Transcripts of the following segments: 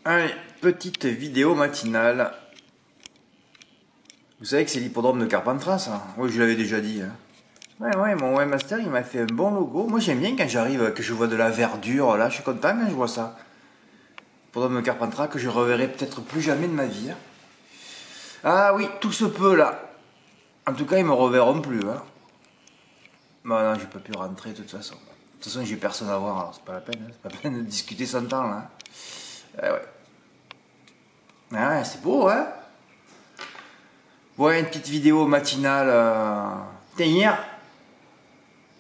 Allez, petite vidéo matinale. Vous savez que c'est l'hippodrome de Carpentras, ça? Oui, je l'avais déjà dit. Hein. Ouais, mon webmaster, il m'a fait un bon logo. Moi, j'aime bien quand j'arrive, que je vois de la verdure, là, je suis content quand je vois ça. L'hippodrome de Carpentras, que je reverrai peut-être plus jamais de ma vie. Hein. Ah oui, tout se peut, là. En tout cas, ils me reverront plus, hein. Bah non, j'ai pas pu rentrer, de toute façon. De toute façon, j'ai personne à voir, alors c'est pas la peine, hein. C'est pas la peine de discuter son temps, là. Ouais. Ah ouais, c'est beau, hein. Ouais, une petite vidéo matinale. T'es hier.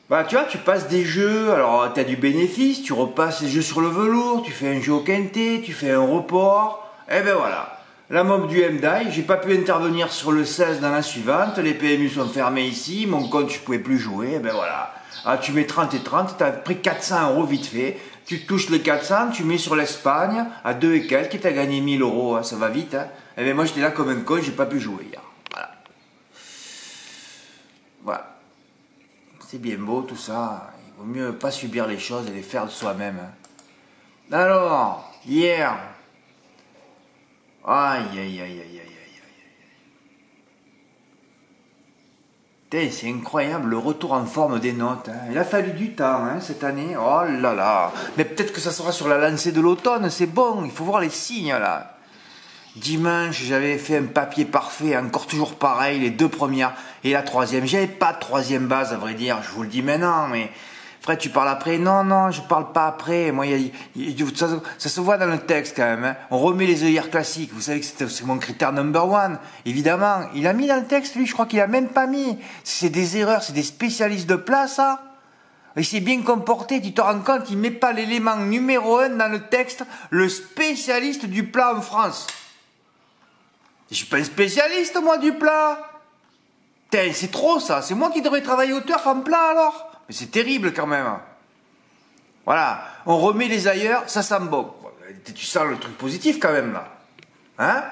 Bah, tu vois, tu passes des jeux, alors t'as du bénéfice, tu repasses les jeux sur le velours, tu fais un jeu au quintet, tu fais un report. Et ben voilà. La mob du MDAI, j'ai pas pu intervenir sur le 16 dans la suivante, les PMU sont fermés ici, mon compte je pouvais plus jouer, et ben voilà. Ah, tu mets 30 et 30, t'as pris 400 € vite fait, tu touches les 400, tu mets sur l'Espagne, à 2 et quelques, et t'as gagné 1000 €, hein, ça va vite. Hein. Et ben moi j'étais là comme un con, j'ai pas pu jouer hier. Voilà. C'est bien beau tout ça. Il vaut mieux pas subir les choses et les faire de soi-même. Hein. Alors, hier. Aïe, aïe, aïe, aïe, aïe, aïe. C'est incroyable le retour en forme des notes. Hein. Il a fallu du temps hein, cette année. Oh là là. Mais peut-être que ça sera sur la lancée de l'automne. C'est bon. Il faut voir les signes là. Dimanche, j'avais fait un papier parfait, encore toujours pareil, les deux premières et la troisième. J'avais pas de troisième base, à vrai dire, je vous le dis maintenant, mais Fred, tu parles après? Non, non, je parle pas après. Moi, ça se voit dans le texte quand même. Hein. On remet les œillères classiques. Vous savez que c'est mon critère number one, évidemment. Il a mis dans le texte, lui, je crois qu'il a même pas mis. C'est des erreurs, c'est des spécialistes de plat, ça. Il s'est bien comporté, tu te rends compte, il met pas l'élément numéro 1 dans le texte, le spécialiste du plat en France. Je suis pas un spécialiste, moi, du plat. C'est trop, ça. C'est moi qui devrais travailler au turf en plat, alors. Mais c'est terrible, quand même. Voilà. On remet les ailleurs, ça sent bon. Tu sens le truc positif, quand même, là. Hein?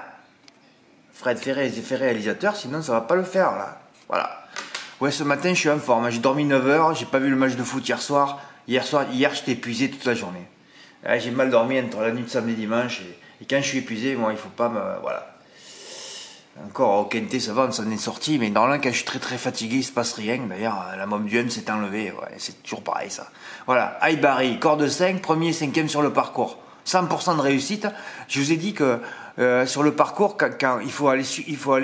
Fred Ferré fait réalisateur, sinon ça va pas le faire, là. Voilà. Ouais, ce matin, je suis en forme. J'ai dormi 9 heures, j'ai pas vu le match de foot hier soir. Hier, j'étais épuisé toute la journée. J'ai mal dormi entre la nuit de samedi et dimanche. Et quand je suis épuisé, moi, il faut pas me... Voilà. Encore au quintet, ça va, on s'en est sorti, mais normalement, quand je suis très très fatigué, il se passe rien. D'ailleurs, la mob du M s'est enlevée, ouais, c'est toujours pareil ça. Voilà, Aïbari, corde 5, premier et cinquième sur le parcours. 100% de réussite. Je vous ai dit que sur le parcours, quand il faut aller,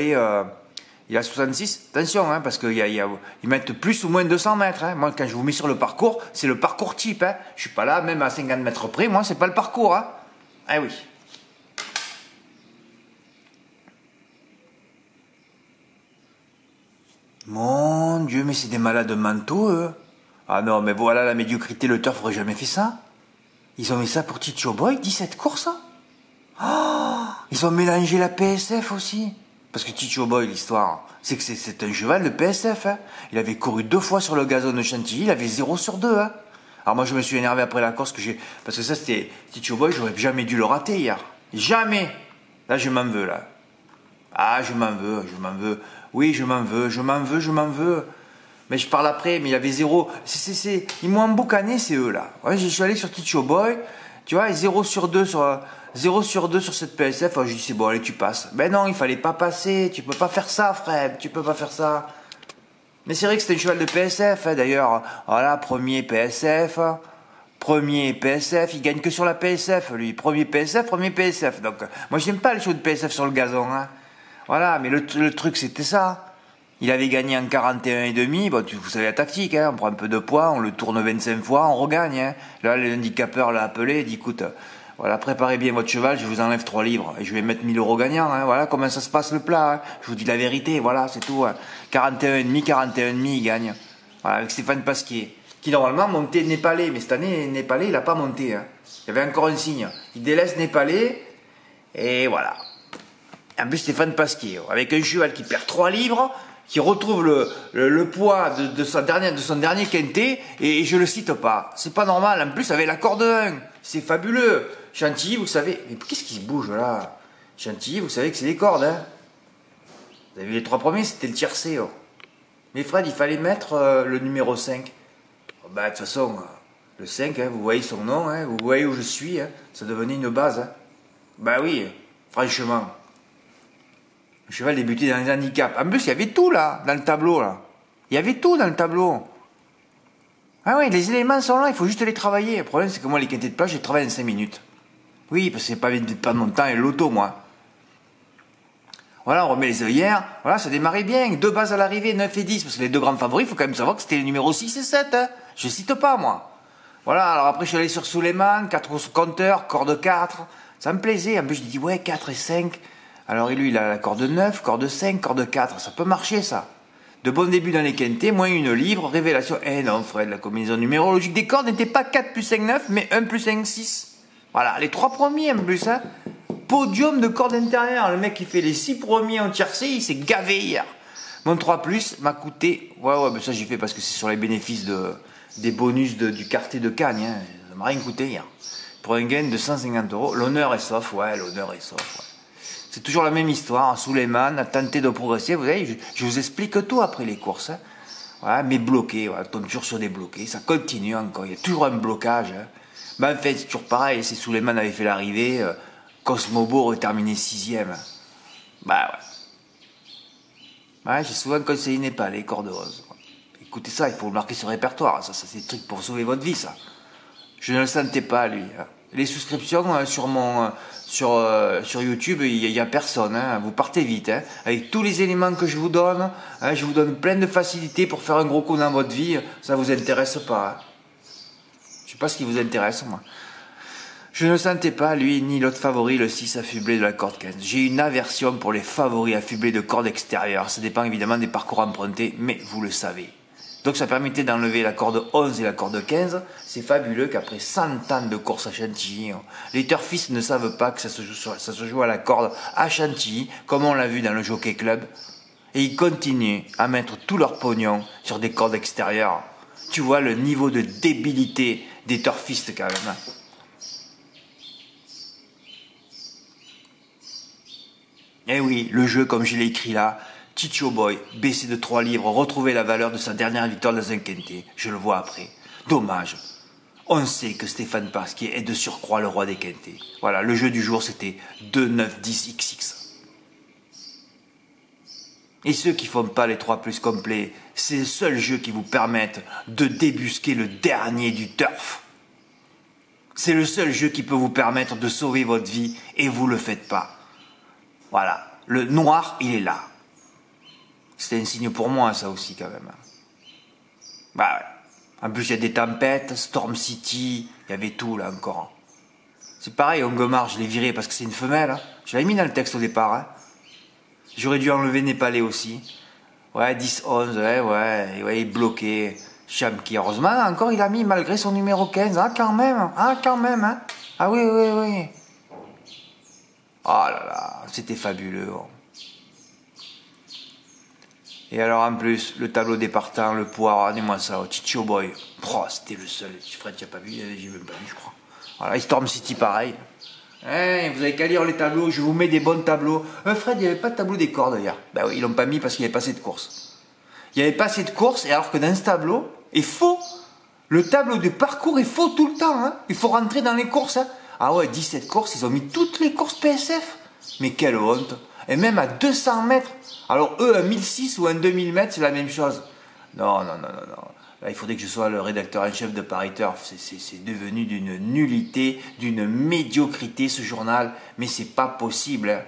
il y a 66, attention, hein, parce qu'ils mettent plus ou moins de 200 mètres. Hein. Moi, quand je vous mets sur le parcours, c'est le parcours type. Hein. Je suis pas là, même à 50 mètres près, moi, c'est pas le parcours. Hein. Ah oui. Mon Dieu, mais c'est des malades mentaux, eux. Ah non, mais voilà, la médiocrité, le turf aurait jamais fait ça. Ils ont mis ça pour Ticho Boy, 17 courses. Oh, ils ont mélangé la PSF aussi. Parce que Ticho Boy, l'histoire, c'est que c'est un cheval de PSF. Hein. Il avait couru 2 fois sur le gazon de Chantilly, il avait 0 sur 2. Hein. Alors moi, je me suis énervé après la course parce que ça, c'était Ticho Boy, j'aurais jamais dû le rater hier. Jamais. Là, je m'en veux, là. Ah, je m'en veux. Oui, je m'en veux. Mais je parle après, mais il avait 0. Ils m'ont emboucané, c'est eux, là. Ouais, je suis allé sur Ticho Boy, tu vois, et 0 sur 2 sur cette PSF. Je dis, c'est bon, allez, tu passes. Ben non, il fallait pas passer. Tu peux pas faire ça, Fred. Tu peux pas faire ça. Mais c'est vrai que c'était un cheval de PSF, hein, d'ailleurs. Voilà, premier PSF. Il gagne que sur la PSF, lui. Premier PSF. Donc, moi, j'aime pas les chevaux de PSF sur le gazon, hein. Voilà, mais le truc c'était ça. Il avait gagné en 41,5. Bon, vous savez la tactique, hein. On prend un peu de poids, on le tourne 25 fois, on regagne. Hein. Là, l'handicapeur l'a appelé, il dit écoute, voilà, préparez bien votre cheval, je vous enlève 3 livres et je vais mettre 1000 € gagnants. Hein. Voilà comment ça se passe le plat. Hein. Je vous dis la vérité, voilà, c'est tout. Hein. 41,5, il gagne. Voilà, avec Stéphane Pasquier, qui normalement montait Népalais, mais cette année, Népalais, il n'a pas monté. Hein. Il y avait encore un signe. Il délaisse Népalais, et voilà. En plus, Stéphane Pasquier, avec un cheval qui perd 3 livres, qui retrouve le poids de son dernier quintet, et je le cite pas. C'est pas normal. En plus, avec la corde 1, c'est fabuleux. Chantilly, vous savez, mais qu'est-ce qui se bouge là? Chantilly, vous savez que c'est des cordes, hein. Vous avez vu les 3 premiers, c'était le tiercé. Oh. Mais Fred, il fallait mettre le numéro 5. Oh, bah, de toute façon, le 5, hein, vous voyez son nom, hein, vous voyez où je suis, hein, ça devenait une base. Hein. Bah oui, franchement. Le cheval débutait dans les handicaps. En plus, il y avait tout là, dans le tableau là. Il y avait tout dans le tableau. Ah oui, les éléments sont là, il faut juste les travailler. Le problème, c'est que moi, les quintés de plage, je les travaille en 5 minutes. Oui, parce que c'est pas mon temps et l'auto, moi. Voilà, on remet les œillères. Voilà, ça démarrait bien. 2 bases à l'arrivée, 9 et 10. Parce que les 2 grands favoris, il faut quand même savoir que c'était les numéros 6 et 7. Hein. Je cite pas, moi. Voilà, alors après, je suis allé sur Suleiman, 4 au compteur, corde 4. Ça me plaisait. En plus, je dis, ouais, 4 et 5. Alors, lui, il a la corde 9, corde 5, corde 4. Ça peut marcher, ça. De bon début dans les quintés, moins une livre, révélation. Eh non, Fred, la combinaison numérologique des cordes n'était pas 4 plus 5, 9, mais 1 plus 5, 6. Voilà, les 3 premiers en plus, hein. Podium de cordes intérieures. Le mec qui fait les 6 premiers en tiercé, il s'est gavé hier. Mon 3 plus m'a coûté. Ouais, mais ça j'ai fait parce que c'est sur les bénéfices des bonus du quartier de Cannes. Hein. Ça m'a rien coûté hier. Pour un gain de 150 €. L'honneur est sauf, ouais, l'honneur est sauf, ouais. C'est toujours la même histoire. Suleiman a tenté de progresser. Vous savez, je vous explique tout après les courses. Hein. Ouais, mais bloqué, voilà, tombe toujours sur des bloqués. Ça continue encore. Il y a toujours un blocage. Hein. Mais en fait, c'est toujours pareil. Si Suleiman avait fait l'arrivée. Cosmobo aurait terminé 6e. Bah ouais. Ouais, j'ai souvent conseillé Népal, les cordes roses. Écoutez ça, il faut le marquer sur le répertoire. Ça c'est des trucs pour sauver votre vie, ça. Je ne le sentais pas, lui. Les souscriptions sur YouTube, il n'y a personne. Hein. Vous partez vite. Hein. Avec tous les éléments que je vous donne, hein, je vous donne plein de facilités pour faire un gros coup dans votre vie. Ça vous intéresse pas. Hein. Je sais pas ce qui vous intéresse, moi. Je ne sentais pas, lui, ni l'autre favori, le 6 affublé de la corde 15. J'ai une aversion pour les favoris affublés de corde extérieure. Ça dépend évidemment des parcours empruntés, mais vous le savez. Donc ça permettait d'enlever la corde 11 et la corde 15. C'est fabuleux qu'après 100 ans de course à Chantilly, les turfistes ne savent pas que ça se joue à la corde à Chantilly, comme on l'a vu dans le Jockey Club. Et ils continuent à mettre tout leur pognon sur des cordes extérieures. Tu vois le niveau de débilité des turfistes quand même. Hein. Eh oui, le jeu, comme je l'ai écrit là, Chicho Boy, baissé de 3 livres, retrouver la valeur de sa dernière victoire dans un quintet. Je le vois après. Dommage. On sait que Stéphane Pasquier est de surcroît le roi des quintés. Voilà, le jeu du jour, c'était 2, 9, 10, XX. Et ceux qui font pas les 3 plus complets, c'est le seul jeu qui vous permette de débusquer le dernier du turf. C'est le seul jeu qui peut vous permettre de sauver votre vie et vous le faites pas. Voilà, le noir, il est là. C'était un signe pour moi, ça aussi, quand même. Bah ouais. En plus, il y a des tempêtes, Storm City, il y avait tout, là, encore. C'est pareil, Ongomar, je l'ai viré parce que c'est une femelle. Hein. Je l'avais mis dans le texte au départ. Hein. J'aurais dû enlever Népalais aussi. Ouais, 10-11, ouais, il bloqué. Chamki, heureusement, encore, il a mis malgré son numéro 15. Ah, quand même, hein. Ah oui. Oh là là, c'était fabuleux. Et alors en plus, le tableau des partants, le poids, regardez-moi ça, Chicho Boy. Oh, c'était le seul. Fred, tu n'as pas vu, j'ai même pas vu, je crois. Voilà, Storm City, pareil. Hey, vous avez qu'à lire les tableaux, je vous mets des bons tableaux. Fred, il n'y avait pas de tableau des cordes d'ailleurs. Ben oui, ils l'ont pas mis parce qu'il n'y avait pas assez de courses. Il n'y avait pas assez de courses, et alors que dans ce tableau, est faux. Le tableau de parcours est faux tout le temps. Hein. Il faut rentrer dans les courses. Hein. Ah ouais, 17 courses, ils ont mis toutes les courses PSF. Mais quelle honte. Et même à 200 mètres. Alors eux, à 1006 ou à 2000 mètres, c'est la même chose. Non. Là, il faudrait que je sois le rédacteur en chef de Paris Turf. C'est devenu d'une nullité, d'une médiocrité ce journal. Mais c'est pas possible. Hein.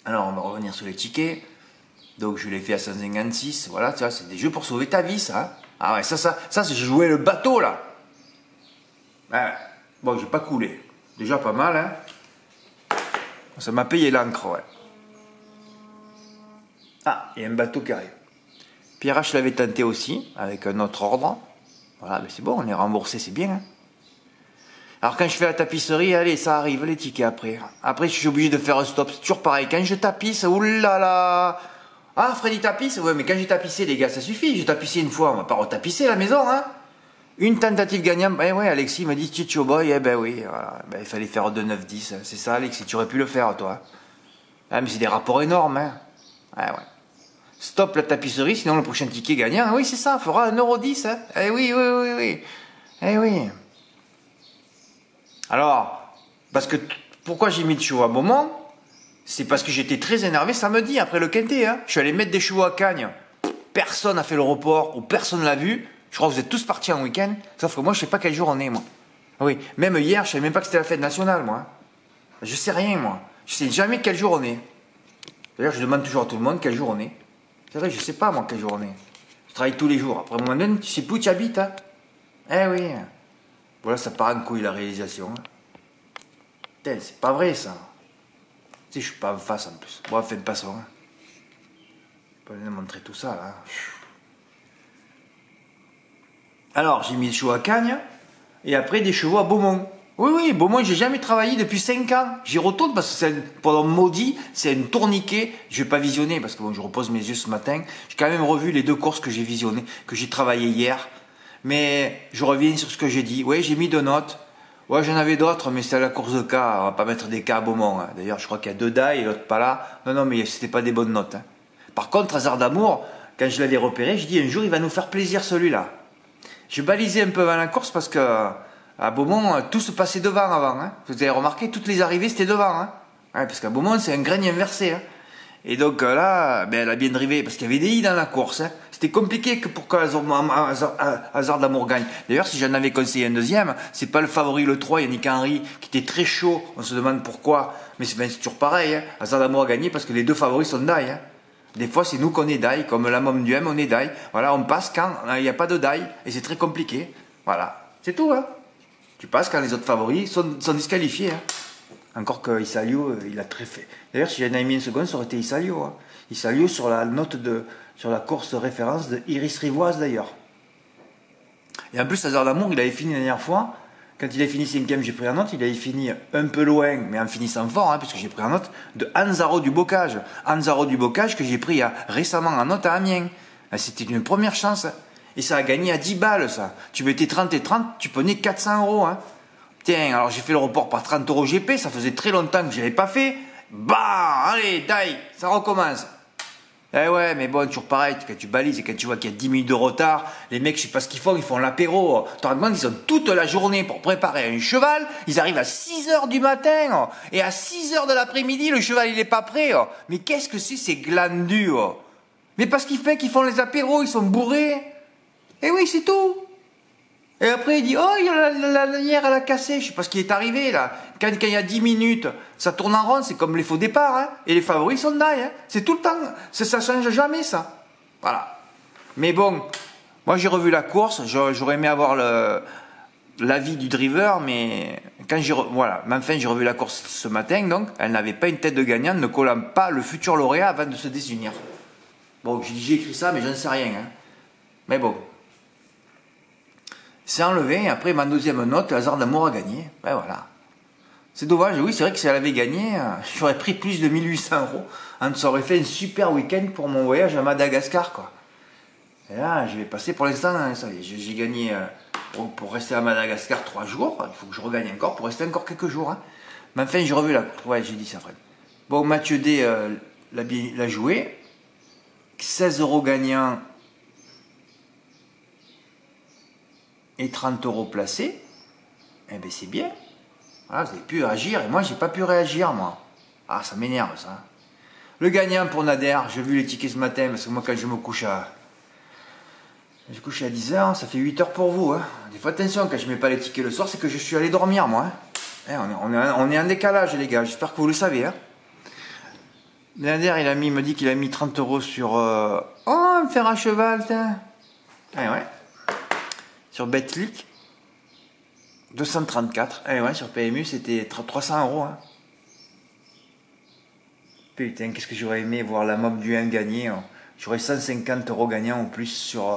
Alors on va revenir sur les tickets. Donc je l'ai fait à 156. Voilà, tu vois, c'est des jeux pour sauver ta vie, ça. Hein. Ah ouais, ça, c'est jouer le bateau, là. Ouais. Bon, j'ai pas coulé. Déjà pas mal, hein. Ça m'a payé l'encre, ouais. Ah, il y a un bateau qui arrive. Pierre H l'avait tenté aussi, avec un autre ordre. Voilà, mais c'est bon, on est remboursé, c'est bien, hein. Alors quand je fais la tapisserie, allez, ça arrive, les tickets après. Après, je suis obligé de faire un stop. C'est toujours pareil. Quand je tapisse, oulala. Ah, Freddy tapisse? Ouais, mais quand j'ai tapissé, les gars, ça suffit. J'ai tapissé une fois, on va pas retapisser la maison, hein. Une tentative gagnante. Eh ouais, Alexis me dit Chicho Boy. Eh ben oui, voilà. Ben, il fallait faire 2, 9, 10. C'est ça, Alexis, tu aurais pu le faire, toi. Ah, mais c'est des rapports énormes, hein. Ouais. Stop la tapisserie, sinon le prochain ticket gagnant. Oui, c'est ça, fera 1,10 €, hein. Eh oui. Eh oui. Alors, Parce que, pourquoi j'ai mis de chevaux à Beaumont? C'est parce que j'étais très énervé samedi, après le quintet. Hein. Je suis allé mettre des chevaux à Cagnes. Personne n'a fait le report, ou personne l'a vu. Je crois que vous êtes tous partis en week-end. Sauf que moi, je sais pas quel jour on est, moi. Oui, même hier, je savais même pas que c'était la fête nationale, moi. Je sais rien, moi. Je sais jamais quel jour on est. D'ailleurs, je demande toujours à tout le monde quel jour on est. C'est vrai, je sais pas, moi, quel jour on est. Je travaille tous les jours. Après, à un moment donné, tu sais plus où tu habites, hein. Eh oui. Voilà, ça part en couille, la réalisation. Hein. Putain, c'est pas vrai, ça. Tu sais, je suis pas en face, en plus. Bon, faites pas ça, hein. Je peux vous montrer tout ça, là. Alors, j'ai mis des chevaux à Cagnes, et après des chevaux à Beaumont. Oui, Beaumont, j'ai jamais travaillé depuis 5 ans. J'y retourne parce que c'est pendant maudit, c'est un tourniquet. Je vais pas visionner parce que bon, je repose mes yeux ce matin. J'ai quand même revu les 2 courses que j'ai visionnées, que j'ai travaillé hier. Mais je reviens sur ce que j'ai dit. Oui, j'ai mis 2 notes. Ouais, j'en avais d'autres, mais c'est la course de cas. On va pas mettre des cas à Beaumont. Hein. D'ailleurs, je crois qu'il y a 2 die et l'autre pas là. Non, mais c'était pas des bonnes notes. Hein. Par contre, Hasard d'amour, quand je l'avais repéré, je dis un jour il va nous faire plaisir celui-là. Je balisais un peu avant la course parce que à Beaumont, tout se passait devant avant. Hein. Vous avez remarqué, toutes les arrivées c'était devant. Hein. Ouais, parce qu'à Beaumont, c'est un grain inversé. Hein. Et donc là, ben, elle a bien drivé parce qu'il y avait des i dans la course. Hein. C'était compliqué pour que Hasard d'amour gagne. D'ailleurs, si j'en avais conseillé un deuxième, c'est pas le favori le 3, Yannick Henry, qui était très chaud. On se demande pourquoi. Mais c'est toujours pareil. Hein. Hasard d'amour a gagné parce que les 2 favoris sont die. Hein. Des fois, c'est nous qu'on est die, comme la môme du M, on est die. Voilà, on passe quand il n'y a pas de die, et c'est très compliqué. Voilà, c'est tout. Hein. Tu passes quand les autres favoris sont disqualifiés. Hein. Encore que Isalio, il a très fait. D'ailleurs, si j'en avais mis une seconde, ça aurait été Isalio. Hein. Isalio sur la note sur la course de référence de Iris Rivoise, d'ailleurs. Et en plus, Hasard d'amour, il avait fini la dernière fois. Quand il a fini 5e, j'ai pris en note. Il avait fini un peu loin, mais en finissant fort, hein, puisque j'ai pris en note de Anzaro du Bocage. Anzaro du Bocage que j'ai pris récemment en note à Amiens. C'était une première chance. Hein. Et ça a gagné à 10 balles, ça. Tu mettais 30 et 30, tu prenais 400 €. Hein. Tiens, alors j'ai fait le report par 30 € GP. Ça faisait très longtemps que je n'avais pas fait. Bah, allez, taille, ça recommence. Eh ouais, mais bon, toujours pareil, quand tu balises et quand tu vois qu'il y a 10 minutes de retard, les mecs, je sais pas ce qu'ils font l'apéro. Tu te rends compte, ils ont toute la journée pour préparer un cheval, ils arrivent à 6 h du matin, et à 6 h de l'après-midi, le cheval, il est pas prêt. Mais qu'est-ce que c'est ces glandus? Mais parce qu'ils font les apéros, ils sont bourrés. Et oui, c'est tout. Et après, il dit, oh, la lanière, elle a cassé. Je sais pas ce qui est arrivé, là. Quand il y a 10 minutes, ça tourne en rond, c'est comme les faux départs, hein. Et les favoris sont die, hein. C'est tout le temps. Ça change jamais, ça. Voilà. Mais bon, moi, j'ai revu la course. J'aurais aimé avoir l'avis du driver, mais voilà. Mais enfin, j'ai revu la course ce matin, donc. Elle n'avait pas une tête de gagnant, ne collant pas le futur lauréat avant de se désunir. Bon, j'ai écrit ça, mais j'en sais rien, hein. Mais bon. C'est enlevé, et après ma 2e note, Hasard d'amour a gagné. Ben voilà. C'est dommage, oui, c'est vrai que si elle avait gagné, j'aurais pris plus de 1800 €. Ça aurait fait un super week-end pour mon voyage à Madagascar, quoi. Et là, je vais passer pour l'instant, hein, ça y est, j'ai gagné pour rester à Madagascar 3 jours. Il faut que je regagne encore pour rester encore quelques jours. Hein. Mais enfin, j'ai revu la. Ouais, j'ai dit ça, Fred. Bon, Mathieu D l'a joué. 16 € gagnant. Et 30 € placés, eh bien c'est bien. Voilà, vous avez pu réagir, et moi j'ai pas pu réagir, moi. Ah, ça m'énerve, ça. Le gagnant pour Nader, j'ai vu les tickets ce matin, parce que moi quand je me couche à 10 h, ça fait 8 h pour vous. Hein. Des fois, attention, quand je mets pas les tickets le soir, c'est que je suis allé dormir, moi. Hein. Eh, on est en décalage, les gars, j'espère que vous le savez. Hein. Nader, il me dit qu'il a mis 30 € sur... Oh, un fer à cheval, tiens. Ah ouais. Sur Betclic, 234. Eh ouais, sur PMU, c'était 300 €. Hein. Putain, qu'est-ce que j'aurais aimé voir la mob du 1 gagner. Hein. J'aurais 150 € gagnants en plus sur...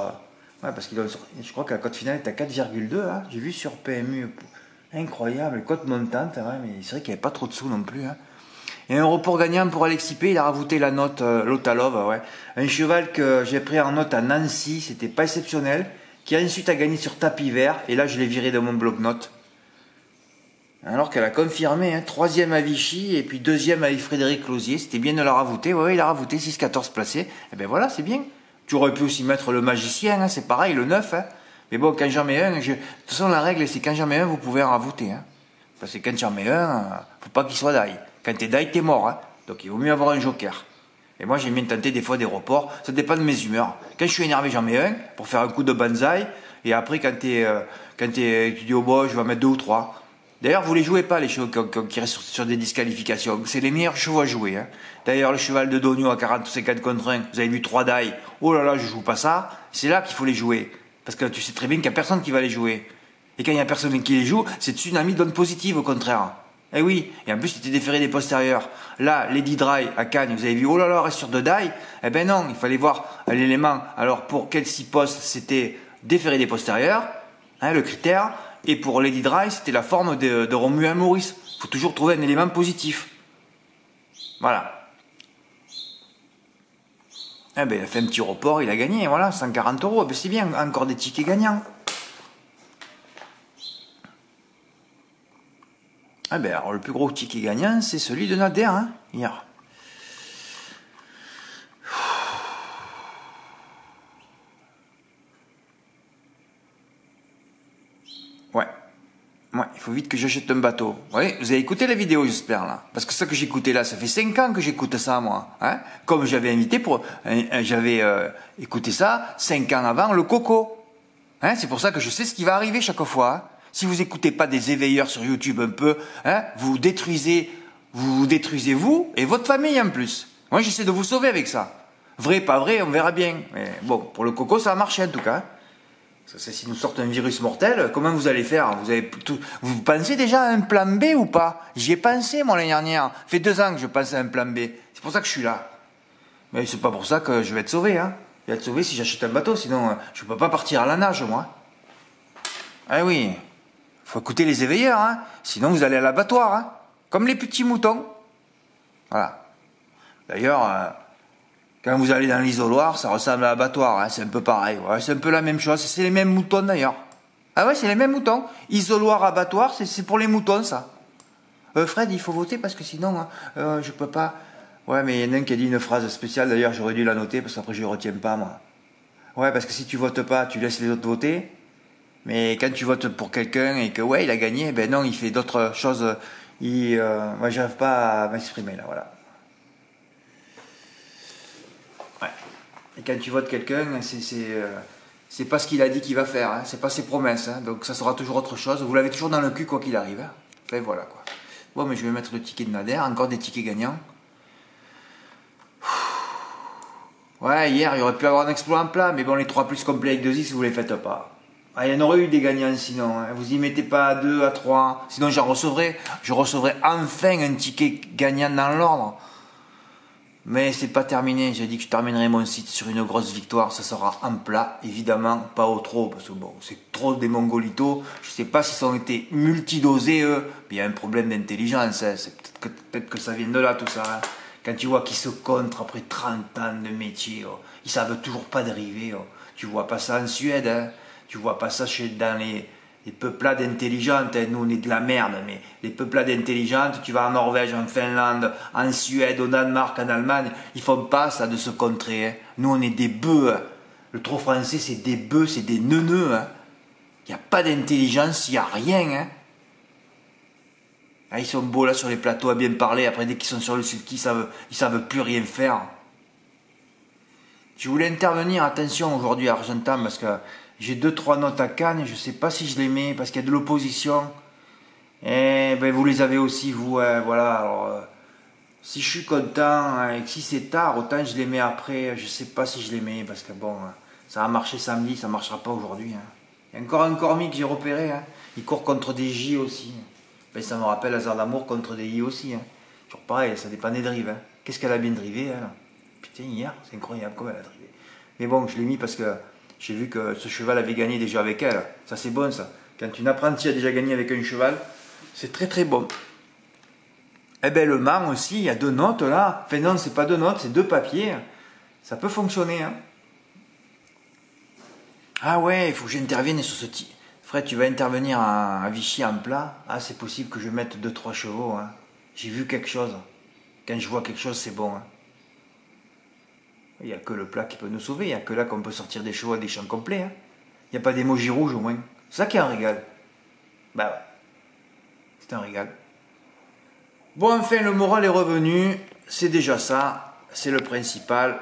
Ouais, parce qu'il je crois que la cote finale est à 4,2. Hein. J'ai vu sur PMU. Incroyable, cote montante. Ouais, mais c'est vrai qu'il n'y avait pas trop de sous non plus. Hein. Et un report gagnant pour Alexis P, il a rajouté la note Lotalov. Ouais. Un cheval que j'ai pris en note à Nancy, c'était pas exceptionnel. Qui ensuite a gagné sur tapis vert, et là je l'ai viré de mon bloc-notes. Alors qu'elle a confirmé, hein, 3e à Vichy, et puis 2e avec Frédéric Closier, c'était bien de la rajouter, ouais, il a rajouté 6-14 placés, et ben voilà, c'est bien. Tu aurais pu aussi mettre le magicien, hein, c'est pareil, le 9, hein. Mais bon, quand j'en mets un, de toute façon la règle c'est quand j'en mets un, vous pouvez en rajouter. Hein. Parce que quand tu en mets un, faut pas qu'il soit die. Quand t'es die, t'es mort. Hein. Donc il vaut mieux avoir un joker. Et moi, j'aime bien tenter des fois des reports. Ça dépend de mes humeurs. Quand je suis énervé, j'en mets un pour faire un coup de banzai. Et après, quand tu dis, oh boy, je vais en mettre 2 ou 3. D'ailleurs, vous les jouez pas, les chevaux qui restent sur des disqualifications. C'est les meilleurs chevaux à jouer. Hein. D'ailleurs, le cheval de Dogno à 40 ou 50 contre 1, vous avez vu 3 die. Oh là là, je joue pas ça. C'est là qu'il faut les jouer. Parce que tu sais très bien qu'il n'y a personne qui va les jouer. Et quand il n'y a personne qui les joue, c'est tsunami d'onde positive au contraire. Eh oui, et en plus c'était déféré des postérieurs. Là, Lady Dry à Cannes, vous avez vu, oh là là, reste sur 2 die. Eh ben non, il fallait voir l'élément. Alors pour quel 6 postes, c'était déféré des postérieurs, hein, le critère. Et pour Lady Dry, c'était la forme de Romuald Maurice. Il faut toujours trouver un élément positif. Voilà. Eh ben il a fait un petit report, il a gagné, voilà, 140 €. Eh ben c'est bien, encore des tickets gagnants. Ah ben alors le plus gros ticket gagnant, c'est celui de Nader, hein, hier. Ouais. Ouais, il faut vite que j'achète un bateau. Oui, vous avez écouté la vidéo, j'espère, là. Parce que ça que j'écoutais là, ça fait 5 ans que j'écoute ça, moi. Hein. Comme j'avais écouté ça 5 ans avant le coco. Hein, c'est pour ça que je sais ce qui va arriver chaque fois. Hein. Si vous écoutez pas des éveilleurs sur YouTube un peu, hein, vous détruisez vous et votre famille en plus. Moi, j'essaie de vous sauver avec ça. Vrai, pas vrai, on verra bien. Mais bon, pour le coco, ça a marché en tout cas. Si nous sortent un virus mortel, comment vous allez faire? Vous pensez déjà à un plan B ou pas? J'y ai pensé, moi, l'année dernière. Ça fait 2 ans que je pense à un plan B. C'est pour ça que je suis là. Mais c'est pas pour ça que je vais être sauvé, hein. Je vais être sauvé si j'achète un bateau, sinon je peux pas partir à la nage, moi. Ah oui, faut écouter les éveilleurs, hein. Sinon vous allez à l'abattoir, hein. Comme les petits moutons. Voilà. D'ailleurs, quand vous allez dans l'isoloir, ça ressemble à l'abattoir, hein. C'est un peu pareil. Ouais, c'est un peu la même chose. C'est les mêmes moutons d'ailleurs. Ah ouais, c'est les mêmes moutons. Isoloir, abattoir, c'est pour les moutons, ça. Fred, il faut voter parce que sinon, je peux pas. Ouais, mais il y en a un qui a dit une phrase spéciale, d'ailleurs j'aurais dû la noter parce qu'après je ne retiens pas, moi. Ouais, parce que si tu votes pas, tu laisses les autres voter. Mais quand tu votes pour quelqu'un et que, ouais, il a gagné, ben non, il fait d'autres choses. Moi, j'arrive pas à m'exprimer, là, voilà. Ouais. Et quand tu votes quelqu'un, c'est pas ce qu'il a dit qu'il va faire, hein. C'est pas ses promesses, hein. Donc ça sera toujours autre chose. Vous l'avez toujours dans le cul, quoi qu'il arrive. Hein. Enfin, voilà, quoi. Bon, mais je vais mettre le ticket de Nader, encore des tickets gagnants. Ouais, hier, il aurait pu avoir un exploit en plat, mais bon, les 3 plus complets avec 2x, vous les faites pas. Ah, il y en aurait eu des gagnants sinon, hein. Vous y mettez pas à 2, à 3. Sinon, je recevrai enfin un ticket gagnant dans l'ordre. Mais c'est pas terminé. J'ai dit que je terminerai mon site sur une grosse victoire. Ça sera en plat, évidemment, pas au trop, parce que bon, c'est trop des mongolitos. Je sais pas s'ils ont été multidosés, eux. Mais il y a un problème d'intelligence, hein. C'est peut-être que ça vient de là, tout ça, hein. Quand tu vois qu'ils se contre après 30 ans de métier, oh, ils savent toujours pas dériver. Oh. Tu vois pas ça en Suède, hein. Tu vois pas ça dans les peuplades intelligentes. Hein. Nous, on est de la merde, mais les peuplades intelligentes, tu vas en Norvège, en Finlande, en Suède, au Danemark, en Allemagne, ils font pas ça de se contrer. Hein. Nous, on est des bœufs. Hein. Le trop français, c'est des bœufs, c'est des neuneux. Hein. Il n'y a pas d'intelligence, il n'y a rien. Hein. Ah, ils sont beaux là sur les plateaux à bien parler, après dès qu'ils sont sur le site, ils savent plus rien faire. Je voulais intervenir, attention aujourd'hui à Argentan, parce que j'ai 2-3 notes à Cannes, je ne sais pas si je les mets, parce qu'il y a de l'opposition. Et ben vous les avez aussi, vous, hein, voilà. Alors, si je suis content, hein, et que si c'est tard, autant je les mets après, je ne sais pas si je les mets, parce que bon, ça a marché samedi, ça ne marchera pas aujourd'hui. Hein. Il y a encore un cormi que j'ai repéré, hein. Il court contre des J aussi. Ben, ça me rappelle Hasard d'amour contre des I aussi. Hein. Toujours pareil, ça dépend des drives. Hein. Qu'est-ce qu'elle a bien drivé, elle? Putain, hier, c'est incroyable comme elle a drivé. Mais bon, je l'ai mis parce que j'ai vu que ce cheval avait gagné déjà avec elle. Ça, c'est bon, ça. Quand une apprentie a déjà gagné avec un cheval, c'est très très bon. Eh ben, le Mans aussi, il y a 2 notes là. Enfin, non, c'est pas 2 notes, c'est 2 papiers. Ça peut fonctionner. Hein. Ah ouais, il faut que j'intervienne sur ce type. Fred, tu vas intervenir à Vichy en plat. Ah, c'est possible que je mette 2-3 chevaux. Hein. J'ai vu quelque chose. Quand je vois quelque chose, c'est bon. Hein. Il n'y a que le plat qui peut nous sauver. Il n'y a que là qu'on peut sortir des chevaux à des champs complets. Hein. Il n'y a pas d'émoji rouge au moins. C'est ça qui est un régal. Bah ouais. C'est un régal. Bon, enfin, le moral est revenu. C'est déjà ça. C'est le principal.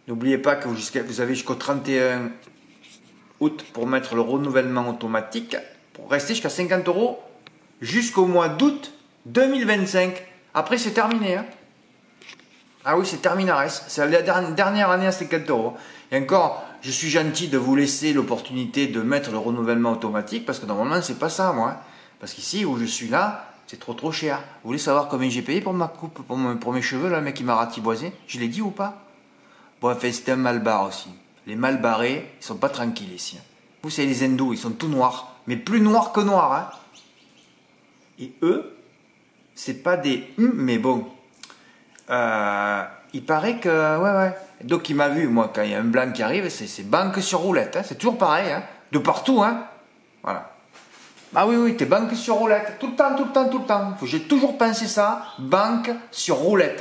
N'oubliez pas que vous avez jusqu'au 31 août pour mettre le renouvellement automatique. Pour rester jusqu'à 50 € jusqu'au mois d'août 2025. Après, c'est terminé. Hein. Ah oui, c'est terminares. C'est la dernière année à 50 €. Et encore, je suis gentil de vous laisser l'opportunité de mettre le renouvellement automatique parce que normalement, c'est pas ça, moi. Parce qu'ici, où je suis là, c'est trop cher. Vous voulez savoir combien j'ai payé pour ma coupe, pour mes cheveux, là, le mec qui m'a ratiboisé? Je l'ai dit ou pas? Bon, enfin, c'était un malbar aussi. Les malbarrés, ils sont pas tranquilles ici. Vous savez, les hindous, ils sont tout noirs. Mais plus noirs que noirs, hein. Et eux, c'est pas des mais bon. Il paraît que, ouais. Donc il m'a vu, moi, quand il y a un blanc qui arrive, c'est banque sur roulette. Hein. C'est toujours pareil, hein. De partout, hein. Voilà. Ah oui, t'es banque sur roulette. Tout le temps. J'ai toujours pensé ça, banque sur roulette.